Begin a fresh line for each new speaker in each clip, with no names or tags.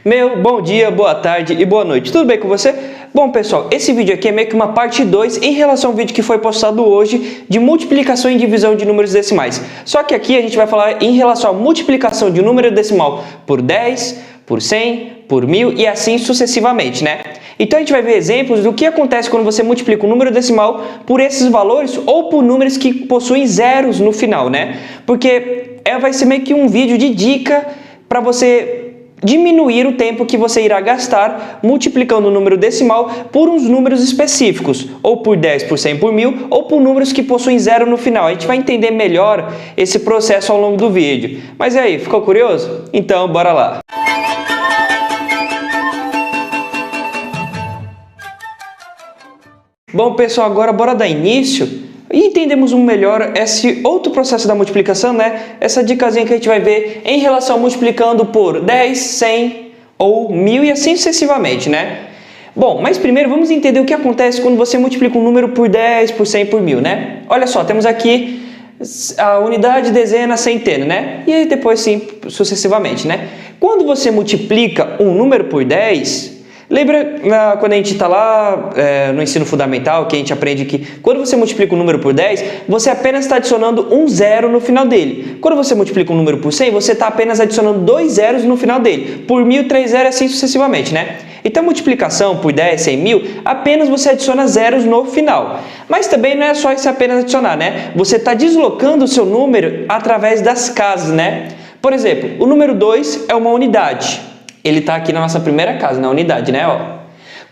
Meu bom dia, boa tarde e boa noite. Tudo bem com você? Bom, pessoal, esse vídeo aqui é meio que uma parte 2 em relação ao vídeo que foi postado hoje de multiplicação e divisão de números decimais. Só que aqui a gente vai falar em relação à multiplicação de um número decimal por 10, por 100, por 1000 e assim sucessivamente, né? Então a gente vai ver exemplos do que acontece quando você multiplica um número decimal por esses valores ou por números que possuem zeros no final, né? Porque vai ser meio que um vídeo de dica para você diminuir o tempo que você irá gastar multiplicando o número decimal por uns números específicos, ou por 10, por 100, por 1000, ou por números que possuem zero no final. A gente vai entender melhor esse processo ao longo do vídeo. Mas e aí, ficou curioso? Então, bora lá! Bom, pessoal, agora bora dar início e entendemos melhor esse outro processo da multiplicação, né? Essa dicasinha que a gente vai ver em relação a multiplicando por 10, 100 ou 1000 e assim sucessivamente, né? Bom, mas primeiro vamos entender o que acontece quando você multiplica um número por 10, por 100, por 1000, né? Olha só, temos aqui a unidade, dezena, centena, né? E aí depois sim, sucessivamente, né? Quando você multiplica um número por 10... Lembra quando a gente está lá no ensino fundamental, que a gente aprende que quando você multiplica um número por 10, você apenas está adicionando um zero no final dele. Quando você multiplica um número por 100, você está apenas adicionando dois zeros no final dele. Por 1000, 3 zeros, assim sucessivamente, né? Então, multiplicação por 10, 100, 1000, apenas você adiciona zeros no final. Mas também não é só isso apenas adicionar, né? Você está deslocando o seu número através das casas, né? Por exemplo, o número 2 é uma unidade. Ele está aqui na nossa primeira casa, na unidade, né? Ó.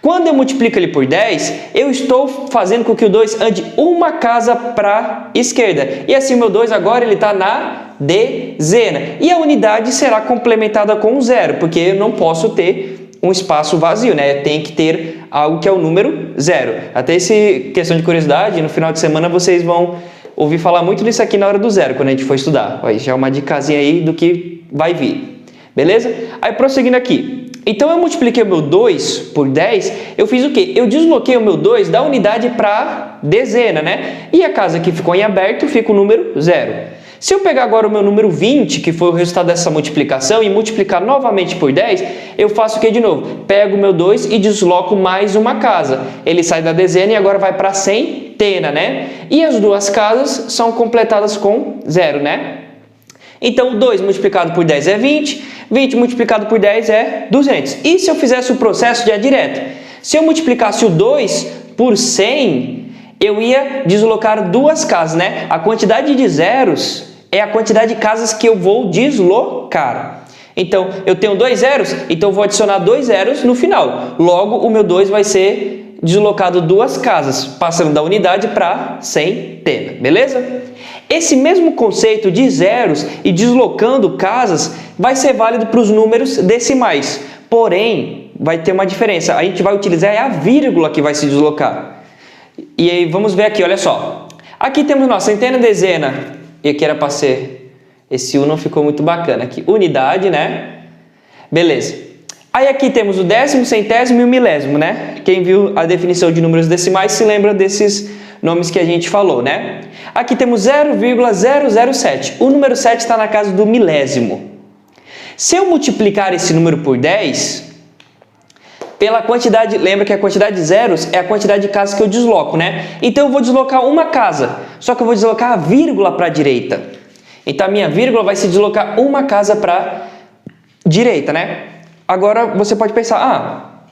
Quando eu multiplico ele por 10, eu estou fazendo com que o 2 ande uma casa para a esquerda. E assim o meu 2 agora ele está na dezena. E a unidade será complementada com um zero, porque eu não posso ter um espaço vazio, né? Tem que ter algo que é o número zero. Até essa questão de curiosidade, no final de semana vocês vão ouvir falar muito disso aqui na hora do zero, quando a gente for estudar. Aí já é uma dicasinha aí do que vai vir. Beleza? Aí prosseguindo aqui. Então eu multipliquei o meu 2 por 10, eu fiz o quê? Eu desloquei o meu 2 da unidade para dezena, né? E a casa que ficou em aberto fica o número 0. Se eu pegar agora o meu número 20, que foi o resultado dessa multiplicação, e multiplicar novamente por 10, eu faço o que de novo? Pego o meu 2 e desloco mais uma casa. Ele sai da dezena e agora vai para a centena, né? E as duas casas são completadas com 0, né? Então, 2 multiplicado por 10 é 20, 20 multiplicado por 10 é 200. E se eu fizesse o processo já direto? Se eu multiplicasse o 2 por 100, eu ia deslocar duas casas, né? A quantidade de zeros é a quantidade de casas que eu vou deslocar. Então, eu tenho dois zeros, então eu vou adicionar dois zeros no final. Logo, o meu 2 vai ser deslocado duas casas, passando da unidade para centena, beleza? Esse mesmo conceito de zeros e deslocando casas vai ser válido para os números decimais. Porém, vai ter uma diferença. A gente vai utilizar a vírgula que vai se deslocar. E aí, vamos ver aqui, olha só. Aqui temos nossa centena, dezena. E aqui era para ser... Esse U não ficou muito bacana aqui. Unidade, né? Beleza. Aí aqui temos o décimo, centésimo e o milésimo, né? Quem viu a definição de números decimais se lembra desses nomes que a gente falou, né? Aqui temos 0,007. O número 7 está na casa do milésimo. Se eu multiplicar esse número por 10, pela quantidade, lembra que a quantidade de zeros é a quantidade de casas que eu desloco, né? Então eu vou deslocar uma casa, só que eu vou deslocar a vírgula para a direita. Então a minha vírgula vai se deslocar uma casa para a direita, né? Agora você pode pensar,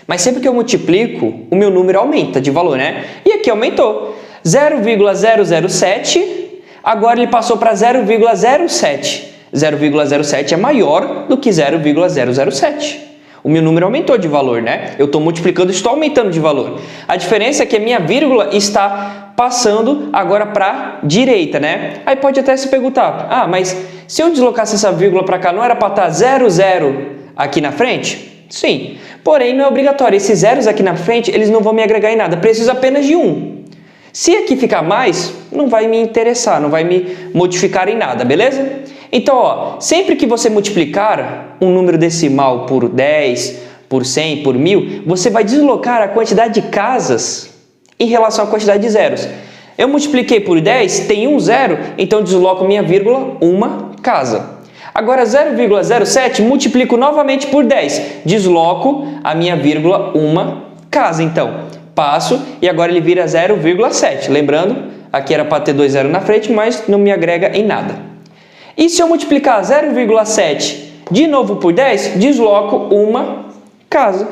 mas sempre que eu multiplico, o meu número aumenta de valor, né? E aqui aumentou. 0,007, agora ele passou para 0,07. 0,07 é maior do que 0,007. O meu número aumentou de valor, né? Eu estou multiplicando e estou aumentando de valor. A diferença é que a minha vírgula está passando agora para a direita, né? Aí pode até se perguntar, mas se eu deslocasse essa vírgula para cá, não era para estar 00 aqui na frente? Sim, porém não é obrigatório. Esses zeros aqui na frente, eles não vão me agregar em nada. Preciso apenas de um. Se aqui ficar mais, não vai me interessar, não vai me modificar em nada, beleza? Então, ó, sempre que você multiplicar um número decimal por 10, por 100, por 1000, você vai deslocar a quantidade de casas em relação à quantidade de zeros. Eu multipliquei por 10, tem um zero, então desloco minha vírgula, uma casa. Agora 0,07 multiplico novamente por 10. Desloco a minha vírgula uma casa, então. Passo e agora ele vira 0,7. Lembrando, aqui era para ter 2 zeros na frente, mas não me agrega em nada. E se eu multiplicar 0,7 de novo por 10, desloco uma casa.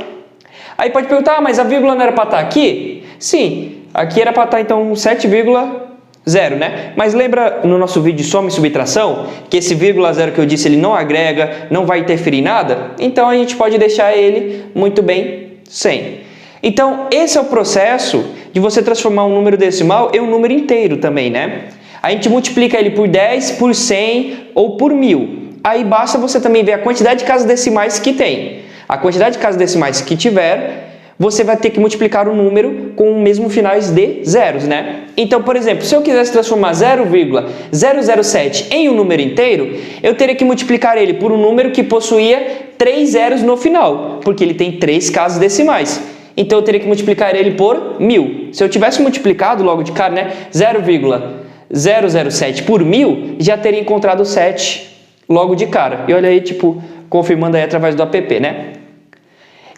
Aí pode perguntar, mas a vírgula não era para estar aqui? Sim, aqui era para estar então 7,0, né? Mas lembra no nosso vídeo de soma e subtração, que esse vírgula zero que eu disse, ele não agrega, não vai interferir em nada? Então a gente pode deixar ele muito bem sem. Então esse é o processo de você transformar um número decimal em um número inteiro também, né? A gente multiplica ele por 10, por 100 ou por 1000. Aí basta você também ver a quantidade de casas decimais que tem. A quantidade de casas decimais que tiver, você vai ter que multiplicar o número com o mesmo finais de zeros, né? Então, por exemplo, se eu quisesse transformar 0,007 em um número inteiro, eu teria que multiplicar ele por um número que possuía 3 zeros no final, porque ele tem 3 casas decimais. Então, eu teria que multiplicar ele por 1000. Se eu tivesse multiplicado logo de cara, né, 0,007 por 1000, já teria encontrado 7 logo de cara. E olha aí, tipo, confirmando aí através do app, né?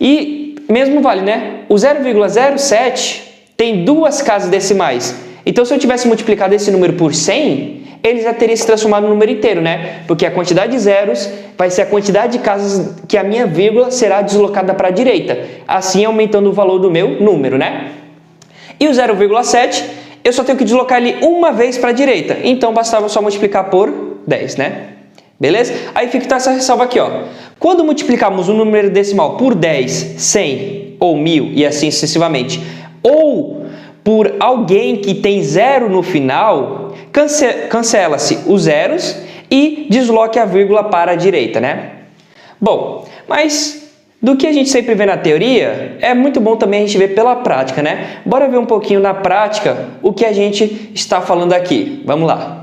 E mesmo vale, né? O 0,07 tem 2 casas decimais. Então, se eu tivesse multiplicado esse número por 100, ele já teria se transformado no número inteiro, né? Porque a quantidade de zeros vai ser a quantidade de casas que a minha vírgula será deslocada para a direita, assim aumentando o valor do meu número, né? E o 0,7, eu só tenho que deslocar ele uma vez para a direita. Então, bastava só multiplicar por 10, né? Beleza? Aí fica essa ressalva aqui, ó. Quando multiplicarmos um número decimal por 10, 100 ou 1000 e assim sucessivamente, ou por alguém que tem zero no final, cancela-se os zeros e desloque a vírgula para a direita, né? Bom, mas do que a gente sempre vê na teoria, é muito bom também a gente ver pela prática, né? Bora ver um pouquinho na prática o que a gente está falando aqui. Vamos lá.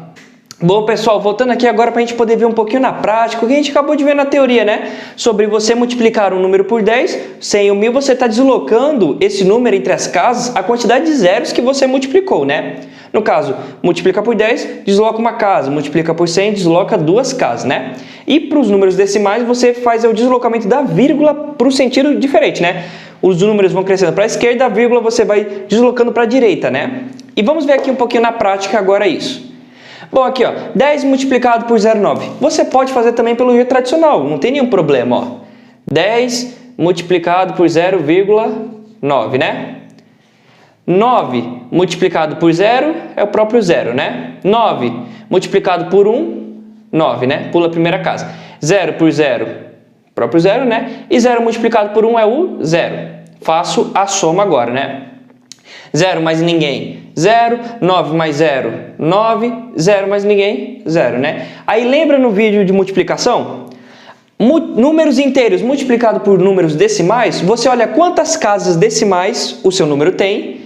Bom, pessoal, voltando aqui agora para a gente poder ver um pouquinho na prática o que a gente acabou de ver na teoria, né? Sobre você multiplicar um número por 10, 100 ou 1000, você está deslocando esse número entre as casas, a quantidade de zeros que você multiplicou, né? No caso, multiplica por 10, desloca uma casa, multiplica por 100, desloca 2 casas, né? E para os números decimais, você faz o deslocamento da vírgula para o sentido diferente, né? Os números vão crescendo para a esquerda, a vírgula você vai deslocando para a direita, né? E vamos ver aqui um pouquinho na prática agora isso. Bom, aqui ó, 10 multiplicado por 0,9. Você pode fazer também pelo jeito tradicional, não tem nenhum problema, ó. 10 multiplicado por 0,9, né? 9 multiplicado por 0 é o próprio 0, né? 9 multiplicado por 1, 9, né? Pula a primeira casa. 0 por 0, próprio 0, né? E 0 multiplicado por 1 é o 0. Faço a soma agora, né? 0 mais ninguém, 0, 9 mais 0, 9, 0 mais ninguém, 0, né? Aí lembra no vídeo de multiplicação? Números inteiros multiplicado por números decimais, você olha quantas casas decimais o seu número tem,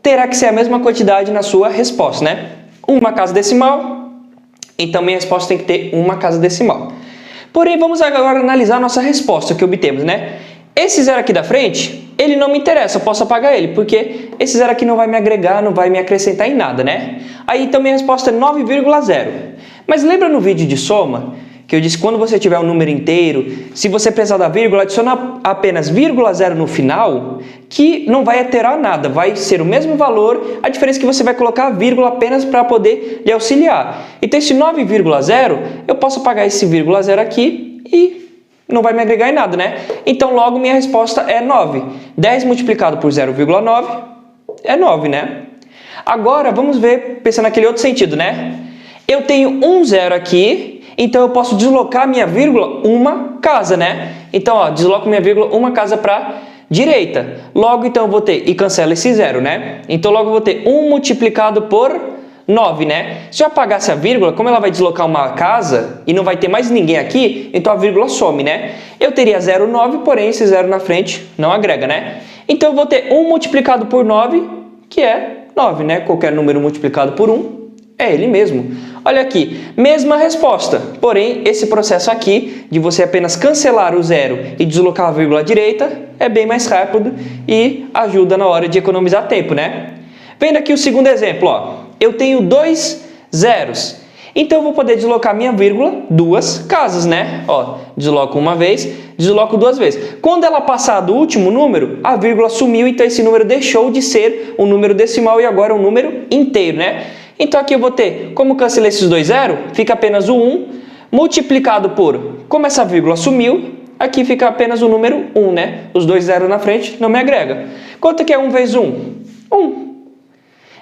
terá que ser a mesma quantidade na sua resposta, né? Uma casa decimal, então minha resposta tem que ter uma casa decimal. Porém, vamos agora analisar a nossa resposta que obtemos, né? Esse 0 aqui da frente, ele não me interessa, eu posso apagar ele, porque esse 0 aqui não vai me agregar, não vai me acrescentar em nada, né? Aí, então, minha resposta é 9,0. Mas lembra no vídeo de soma, que eu disse que quando você tiver um número inteiro, se você precisar da vírgula, adiciona apenas 0,0 no final, que não vai alterar nada, vai ser o mesmo valor, a diferença é que você vai colocar a vírgula apenas para poder lhe auxiliar. Então, esse 9,0, eu posso apagar esse 0,0 aqui e não vai me agregar em nada, né? Então, logo, minha resposta é 9. 10 multiplicado por 0,9 é 9, né? Agora, vamos ver, pensando naquele outro sentido, né? Eu tenho um 0 aqui, então eu posso deslocar minha vírgula uma casa, né? Então, ó, desloco minha vírgula uma casa para direita. Logo, então, eu vou ter, e cancela esse 0, né? Então, logo, eu vou ter 1 multiplicado por 9, né? Se eu apagasse a vírgula, como ela vai deslocar uma casa e não vai ter mais ninguém aqui, então a vírgula some, né? Eu teria 0,9, porém esse 0 na frente não agrega, né? Então eu vou ter 1 multiplicado por 9, que é 9, né? Qualquer número multiplicado por 1 é ele mesmo. Olha aqui, mesma resposta, porém esse processo aqui de você apenas cancelar o 0 e deslocar a vírgula à direita é bem mais rápido e ajuda na hora de economizar tempo, né? Vendo aqui o segundo exemplo, ó. Eu tenho 2 zeros. Então, eu vou poder deslocar minha vírgula duas casas, né? Ó, desloco uma vez, desloco duas vezes. Quando ela passar do último número, a vírgula sumiu, então esse número deixou de ser um número decimal e agora é um número inteiro, né? Então, aqui eu vou ter, como cancelei esses dois zeros, fica apenas o 1, multiplicado por, como essa vírgula sumiu, aqui fica apenas o número 1, né? Os dois zeros na frente não me agrega. Quanto que é 1 vezes 1? 1.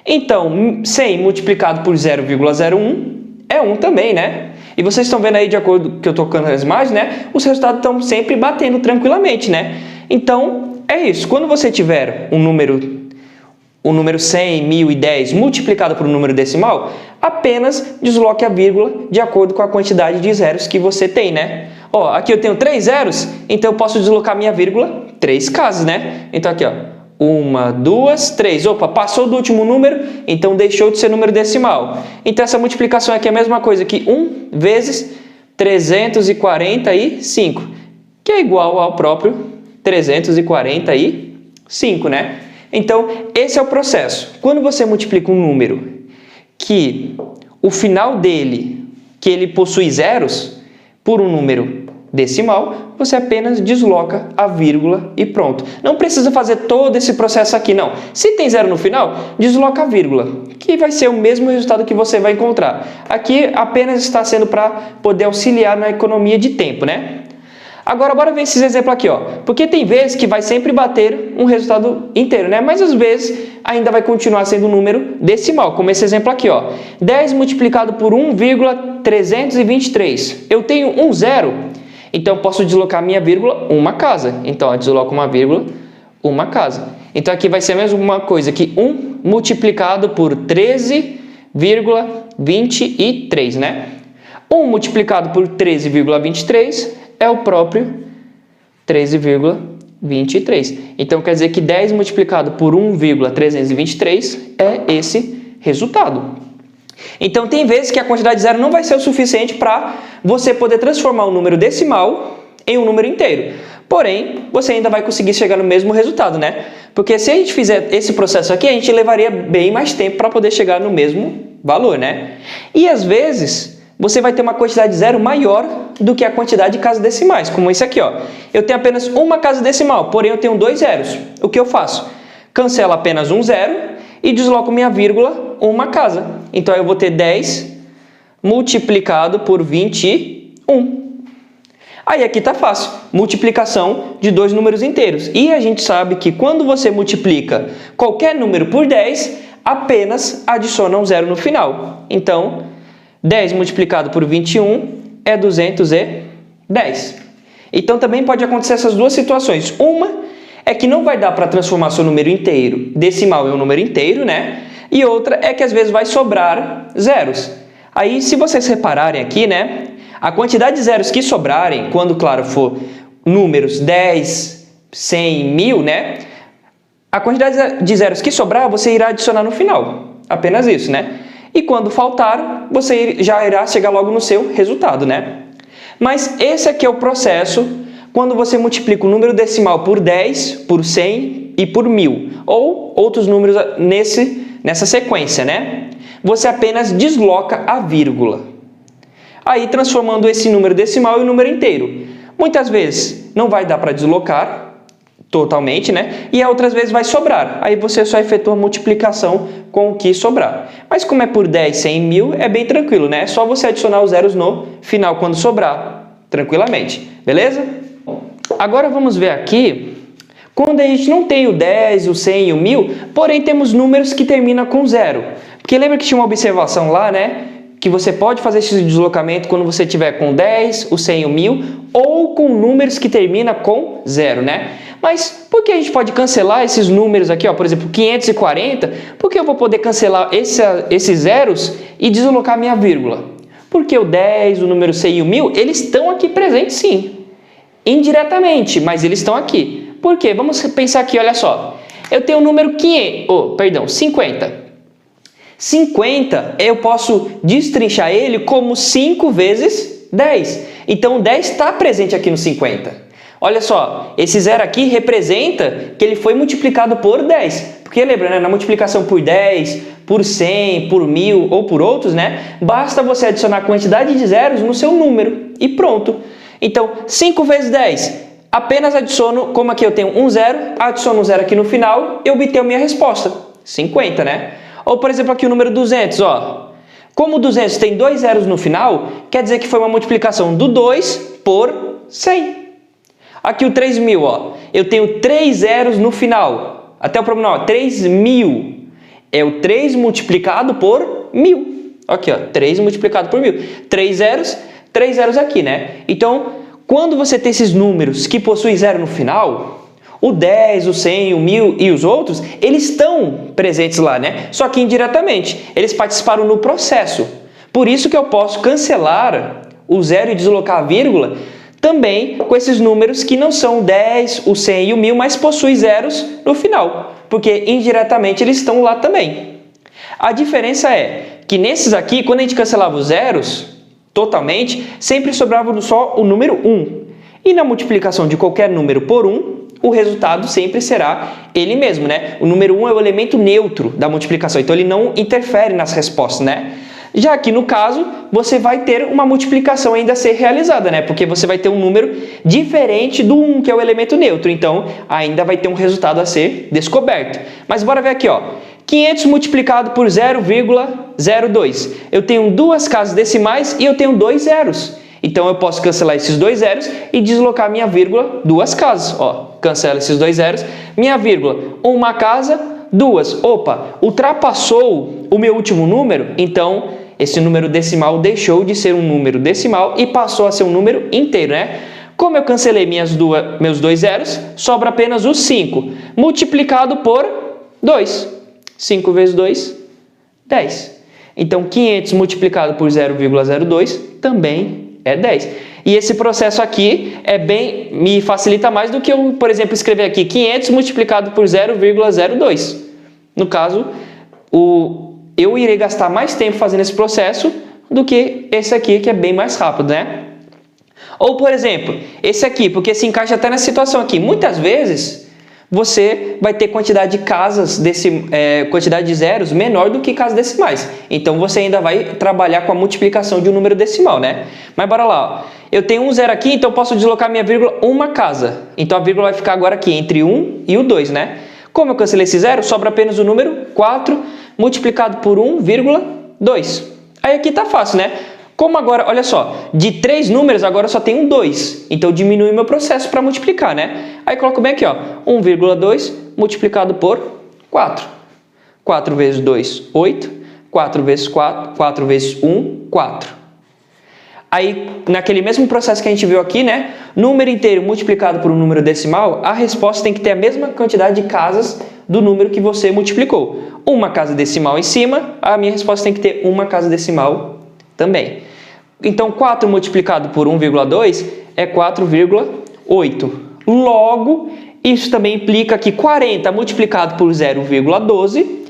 Então, 100 multiplicado por 0,01 é 1 também, né? E vocês estão vendo aí, de acordo com o que eu estou colocando as imagens, né? Os resultados estão sempre batendo tranquilamente, né? Então, é isso. Quando você tiver um número 100, 1000 e 10 multiplicado por um número decimal, apenas desloque a vírgula de acordo com a quantidade de zeros que você tem, né? Ó, aqui eu tenho 3 zeros, então eu posso deslocar minha vírgula 3 casas, né? Então aqui, ó, 1, 2, 3. Opa, passou do último número, então deixou de ser número decimal. Então essa multiplicação aqui é a mesma coisa que 1 vezes 345, que é igual ao próprio 345, né? Então, esse é o processo. Quando você multiplica um número que o final dele, que ele possui zeros, por um número decimal, você apenas desloca a vírgula e pronto. Não precisa fazer todo esse processo aqui, não. Se tem zero no final, desloca a vírgula, que vai ser o mesmo resultado que você vai encontrar. Aqui apenas está sendo para poder auxiliar na economia de tempo, né? Agora, bora ver esses exemplos aqui, ó. Porque tem vezes que vai sempre bater um resultado inteiro, né? Mas às vezes ainda vai continuar sendo um número decimal, como esse exemplo aqui, ó. 10 multiplicado por 1,323. Eu tenho um zero, então eu posso deslocar minha vírgula uma casa. Então, ó, desloco uma vírgula, uma casa. Então, aqui vai ser a mesma coisa que 1 multiplicado por 13,23, né? 1 multiplicado por 13,23 é o próprio 13,23. Então, quer dizer que 10 multiplicado por 1,323 é esse resultado. Então, tem vezes que a quantidade de zero não vai ser o suficiente para você poder transformar um número decimal em um número inteiro. Porém, você ainda vai conseguir chegar no mesmo resultado, né? Porque se a gente fizer esse processo aqui, a gente levaria bem mais tempo para poder chegar no mesmo valor, né? E às vezes você vai ter uma quantidade de zero maior do que a quantidade de casas decimais, como esse aqui, ó. Eu tenho apenas uma casa decimal, porém eu tenho dois zeros. O que eu faço? Cancelo apenas um zero e desloco minha vírgula uma casa. Então eu vou ter 10 multiplicado por 21. Aí aqui tá fácil, multiplicação de dois números inteiros. E a gente sabe que quando você multiplica qualquer número por 10, apenas adiciona um zero no final. Então, 10 multiplicado por 21 é 210. Então, também pode acontecer essas duas situações. Uma é que não vai dar para transformar seu número inteiro decimal em um número inteiro, né? E outra é que às vezes vai sobrar zeros. Aí, se vocês repararem aqui, né? A quantidade de zeros que sobrarem, quando, claro, for números 10, 100, 1000, né? A quantidade de zeros que sobrar, você irá adicionar no final. Apenas isso, né? E quando faltar, você já irá chegar logo no seu resultado, né? Mas esse aqui é o processo quando você multiplica o número decimal por 10, por 100 e por 1000. Ou outros números nessa sequência, né? Você apenas desloca a vírgula. Aí transformando esse número decimal em um número inteiro. Muitas vezes não vai dar para deslocar totalmente, né? E outras vezes vai sobrar. Aí você só efetua a multiplicação com o que sobrar. Mas como é por 10, 100 e 1000, é bem tranquilo, né? É só você adicionar os zeros no final quando sobrar, tranquilamente. Beleza? Agora vamos ver aqui, quando a gente não tem o 10, o 100 e o 1000, porém temos números que terminam com zero. Porque lembra que tinha uma observação lá, né? Que você pode fazer esse deslocamento quando você tiver com 10, o 100 e o 1000, ou com números que terminam com zero, né? Mas por que a gente pode cancelar esses números aqui, ó, por exemplo, 540? Porque eu vou poder cancelar esses zeros e deslocar minha vírgula. Porque o 10, o número 100 e o 1000, eles estão aqui presentes sim. Indiretamente, mas eles estão aqui. Por quê? Vamos pensar aqui, olha só. Eu tenho o número 50. 50, eu posso destrinchar ele como 5 vezes 10. Então, o 10 está presente aqui no 50. Olha só, esse zero aqui representa que ele foi multiplicado por 10. Porque lembra, né, na multiplicação por 10, por 100, por 1000 ou por outros, né, basta você adicionar a quantidade de zeros no seu número e pronto. Então, 5 vezes 10, apenas adiciono, como aqui eu tenho um zero, adiciono um zero aqui no final e obtenho a minha resposta, 50, né? Ou, por exemplo, aqui o número 200, ó. Como o 200 tem 2 zeros no final, quer dizer que foi uma multiplicação do 2 por 100. Aqui o 3000, ó. Eu tenho 3 zeros no final. Até o problema, ó, 3000. É o 3 multiplicado por 1000. Aqui, ó, 3 multiplicado por 1000. 3 zeros aqui, né? Então, quando você tem esses números que possuem zero no final, o 10, o 100, o 1000 e os outros, eles estão presentes lá, né? Só que indiretamente, eles participaram no processo. Por isso que eu posso cancelar o zero e deslocar a vírgula também com esses números que não são o 10, o 100 e o 1000, mas possuem zeros no final, porque indiretamente eles estão lá também. A diferença é que nesses aqui, quando a gente cancelava os zeros totalmente, sempre sobrava só o número 1. E na multiplicação de qualquer número por 1, o resultado sempre será ele mesmo, né? O número 1 é o elemento neutro da multiplicação, então ele não interfere nas respostas, né? Já aqui no caso, você vai ter uma multiplicação ainda a ser realizada, né? Porque você vai ter um número diferente do 1, que é o elemento neutro, então ainda vai ter um resultado a ser descoberto. Mas bora ver aqui, ó. 500 multiplicado por 0,02. Eu tenho duas casas decimais e eu tenho 2 zeros. Então eu posso cancelar esses 2 zeros e deslocar minha vírgula duas casas. Ó, cancela esses 2 zeros, minha vírgula, uma casa, duas. Opa, ultrapassou o meu último número, então esse número decimal deixou de ser um número decimal e passou a ser um número inteiro, né? Como eu cancelei meus 2 zeros, sobra apenas o 5, multiplicado por 2. 5 vezes 2, 10. Então 500 multiplicado por 0,02 também é 10. E esse processo aqui me facilita mais do que eu, por exemplo, escrever aqui 500 multiplicado por 0,02. No caso, eu irei gastar mais tempo fazendo esse processo do que esse aqui, que é bem mais rápido, né? Ou, por exemplo, esse aqui, porque se encaixa até nessa situação aqui. Muitas vezes, você vai ter quantidade de casas, quantidade de zeros menor do que casas decimais. Então, você ainda vai trabalhar com a multiplicação de um número decimal, né? Mas bora lá, ó. Eu tenho um zero aqui, então eu posso deslocar minha vírgula uma casa. Então, a vírgula vai ficar agora aqui entre 1 e o 2, né? Como eu cancelei esse zero, sobra apenas o número 4 multiplicado por 1,2. Aí aqui tá fácil, né? Como agora, olha só, de 3 números agora só tem um 2. Então diminui meu processo para multiplicar, né? Aí coloco bem aqui, ó, 1,2 multiplicado por 4. 4 vezes 2, 8. 4 vezes 4, 4 vezes 1, 4. Aí, naquele mesmo processo que a gente viu aqui, né? Número inteiro multiplicado por um número decimal, a resposta tem que ter a mesma quantidade de casas do número que você multiplicou. Uma casa decimal em cima, a minha resposta tem que ter uma casa decimal também. Então, 4 multiplicado por 1,2 é 4,8. Logo, isso também implica que 40 multiplicado por 0,12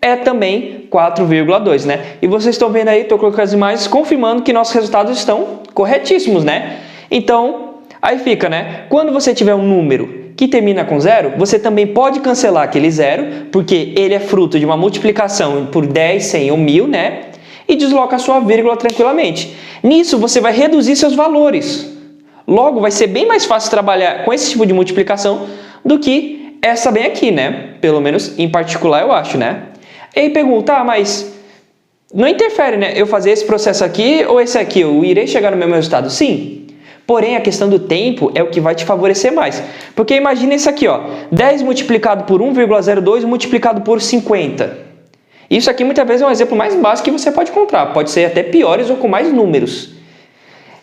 é também 4,2, né? E vocês estão vendo aí, estou colocando as imagens, confirmando que nossos resultados estão corretíssimos, né? Então, aí fica, né? Quando você tiver um número que termina com zero, você também pode cancelar aquele zero, porque ele é fruto de uma multiplicação por 10, 100 ou 1000, né? E desloca a sua vírgula tranquilamente. Nisso, você vai reduzir seus valores. Logo, vai ser bem mais fácil trabalhar com esse tipo de multiplicação do que essa bem aqui, né? Pelo menos em particular, eu acho, né? E aí pergunta, mas não interfere, né? Eu fazer esse processo aqui ou esse aqui? Eu irei chegar no mesmo resultado? Sim. Porém, a questão do tempo é o que vai te favorecer mais. Porque imagina isso aqui, ó. 10 multiplicado por 1,02 multiplicado por 50. Isso aqui muitas vezes é um exemplo mais básico que você pode encontrar. Pode ser até piores ou com mais números.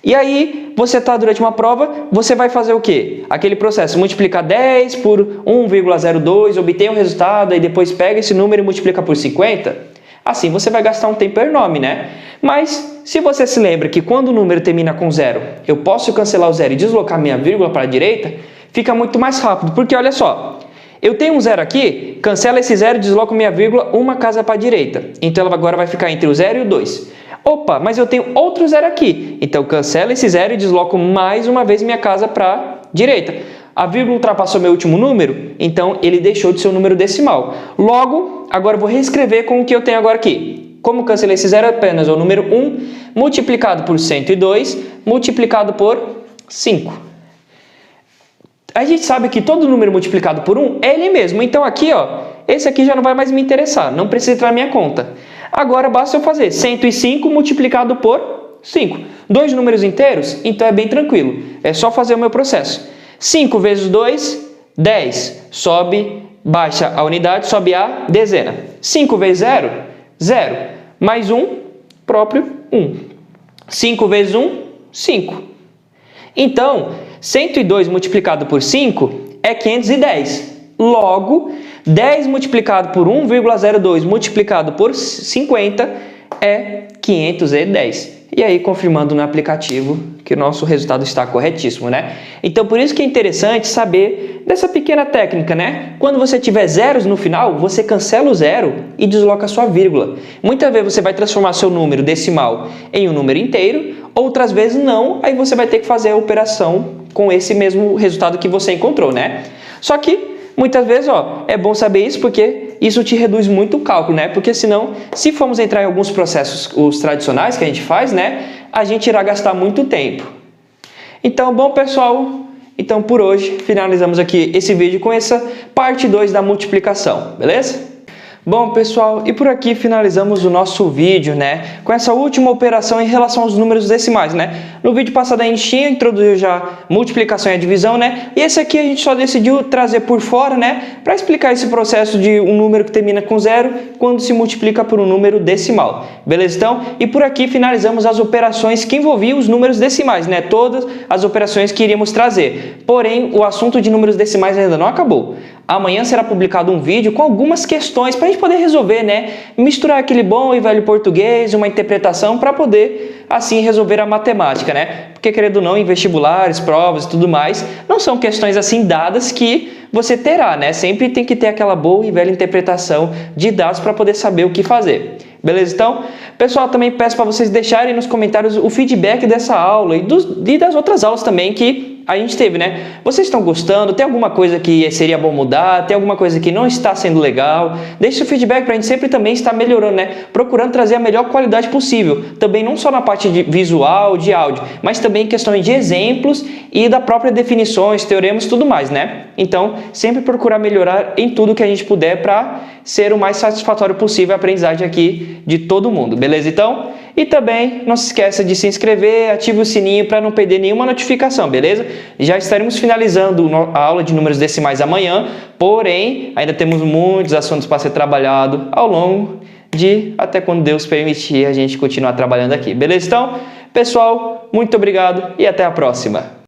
E aí, você está durante uma prova, você vai fazer o quê? Aquele processo, multiplicar 10 por 1,02, obter um resultado, e depois pega esse número e multiplica por 50. Assim, você vai gastar um tempo enorme, né? Mas, se você se lembra que quando o número termina com zero, eu posso cancelar o zero e deslocar minha vírgula para a direita, fica muito mais rápido. Porque, olha só, eu tenho um zero aqui, cancela esse zero e desloco minha vírgula uma casa para a direita. Então, ela agora vai ficar entre o 0 e o 2. Opa, mas eu tenho outro zero aqui. Então, cancela esse zero e desloco mais uma vez minha casa para a direita. A vírgula ultrapassou meu último número, então ele deixou de ser um número decimal. Logo, agora eu vou reescrever com o que eu tenho agora aqui. Como cancelei esse zero, apenas o número 1 multiplicado por 102 multiplicado por 5. A gente sabe que todo número multiplicado por 1 é ele mesmo. Então aqui, ó, esse aqui já não vai mais me interessar, não precisa entrar na minha conta. Agora basta eu fazer 105 multiplicado por 5. Dois números inteiros, então é bem tranquilo. É só fazer o meu processo. 5 vezes 2, 10. Sobe, baixa a unidade, sobe a dezena. 5 vezes 0, 0. Mais 1, próprio 1. 5 vezes 1, 5. Então, 102 multiplicado por 5 é 510. Logo, 10 multiplicado por 1,02 multiplicado por 50 é 510. E aí, confirmando no aplicativo que o nosso resultado está corretíssimo, né? Então, por isso que é interessante saber dessa pequena técnica, né? Quando você tiver zeros no final, você cancela o zero e desloca a sua vírgula. Muitas vezes você vai transformar seu número decimal em um número inteiro, outras vezes não, aí você vai ter que fazer a operação com esse mesmo resultado que você encontrou, né? Só que muitas vezes, ó, é bom saber isso porque isso te reduz muito o cálculo, né? Porque senão, se formos entrar em alguns processos, os tradicionais que a gente faz, né? A gente irá gastar muito tempo. Então, bom, pessoal, então por hoje finalizamos aqui esse vídeo com essa parte 2 da multiplicação, beleza? Bom, pessoal, e por aqui finalizamos o nosso vídeo, né, com essa última operação em relação aos números decimais, né? No vídeo passado a gente tinha introduzido já multiplicação e a divisão, né? E esse aqui a gente só decidiu trazer por fora, né, para explicar esse processo de um número que termina com zero quando se multiplica por um número decimal. Beleza, então? E por aqui finalizamos as operações que envolviam os números decimais, né? Todas as operações que iríamos trazer. Porém, o assunto de números decimais ainda não acabou. Amanhã será publicado um vídeo com algumas questões para a gente poder resolver, né? Misturar aquele bom e velho português, uma interpretação para poder, assim, resolver a matemática, né? Porque, querendo ou não, em vestibulares, provas e tudo mais, não são questões assim dadas que você terá, né? Sempre tem que ter aquela boa e velha interpretação de dados para poder saber o que fazer. Beleza? Então, pessoal, também peço para vocês deixarem nos comentários o feedback dessa aula e das outras aulas também que a gente teve, né? Vocês estão gostando? Tem alguma coisa que seria bom mudar? Tem alguma coisa que não está sendo legal? Deixe o feedback para a gente sempre também estar melhorando, né? Procurando trazer a melhor qualidade possível. Também não só na parte de visual, de áudio, mas também em questões de exemplos e da própria definições, teoremas e tudo mais, né? Então, sempre procurar melhorar em tudo que a gente puder para ser o mais satisfatório possível a aprendizagem aqui de todo mundo, beleza? Então, e também não se esqueça de se inscrever, ative o sininho para não perder nenhuma notificação, beleza? Já estaremos finalizando a aula de números decimais amanhã, porém, ainda temos muitos assuntos para ser trabalhado ao longo de até quando Deus permitir a gente continuar trabalhando aqui, beleza? Então, pessoal, muito obrigado e até a próxima!